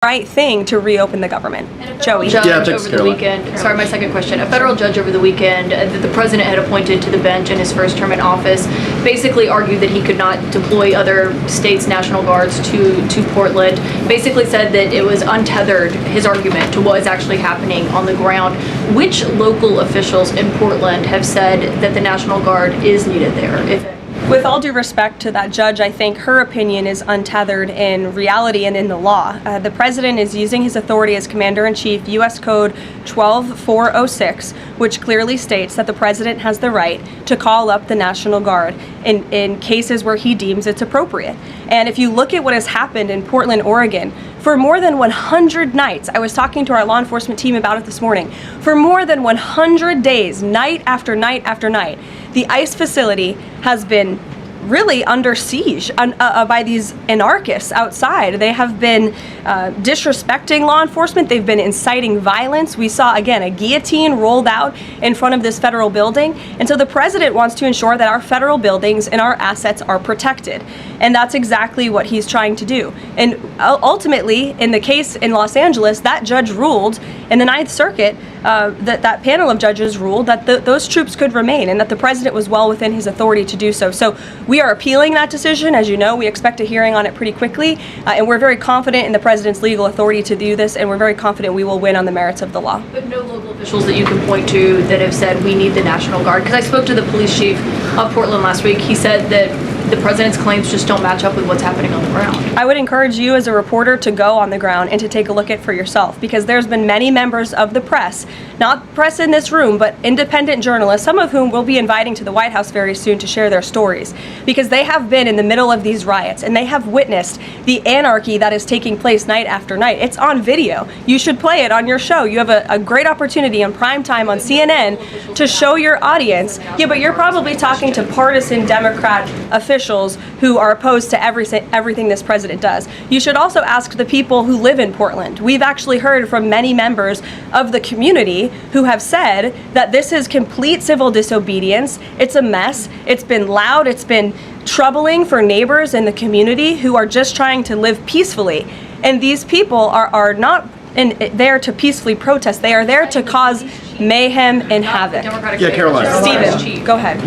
right thing to reopen the government. Joey. Judge over the weekend. Sorry, my second question. A federal judge over the weekend that the president had appointed to the bench in his first term in office basically argued that he could not deploy other states' National Guards to Portland. Basically said that it was untethered, his argument, to what is actually happening on the ground. Which local officials in Portland have said that the National Guard is needed there? With all due respect to that judge, I think her opinion is untethered in reality and in the law. The president is using his authority as Commander-in-Chief, U.S. Code 12406, which clearly states that the president has the right to call up the National Guard in cases where he deems it's appropriate. And if you look at what has happened in Portland, Oregon, for more than 100 nights, I was talking to our law enforcement team about it this morning, for more than 100 days, night after night after night, the ICE facility has been really under siege by these anarchists outside. They have been disrespecting law enforcement. They've been inciting violence. We saw, again, a guillotine rolled out in front of this federal building. And so the president wants to ensure that our federal buildings and our assets are protected. And that's exactly what he's trying to do. And ultimately, in the case in Los Angeles, that judge ruled in the Ninth Circuit, that panel of judges ruled that those troops could remain and that the president was well within his authority to do so. So we are appealing that decision. As you know, we expect a hearing on it pretty quickly, and we're very confident in the president's legal authority to do this, and we're very confident we will win on the merits of the law. But no local officials that you can point to that have said we need the National Guard? Because I spoke to the police chief of Portland last week. He said that the president's claims just don't match up with what's happening on the ground. I would encourage you as a reporter to go on the ground and to take a look at it for yourself, because there's been many members of the press, not press in this room, but independent journalists, some of whom we'll be inviting to the White House very soon to share their stories, because they have been in the middle of these riots and they have witnessed the anarchy that is taking place night after night. It's on video. You should play it on your show. You have a great opportunity on prime time on CNN to show your audience. Yeah, but you're probably talking to partisan Democrat officials who are opposed to everything this president does. You should also ask the people who live in Portland. We've actually heard from many members of the community who have said that this is complete civil disobedience. It's a mess. It's been loud. It's been troubling for neighbors in the community who are just trying to live peacefully. And these people are not there to peacefully protest. They are there to cause mayhem and havoc. Yeah, Caroline. Stephen, go ahead.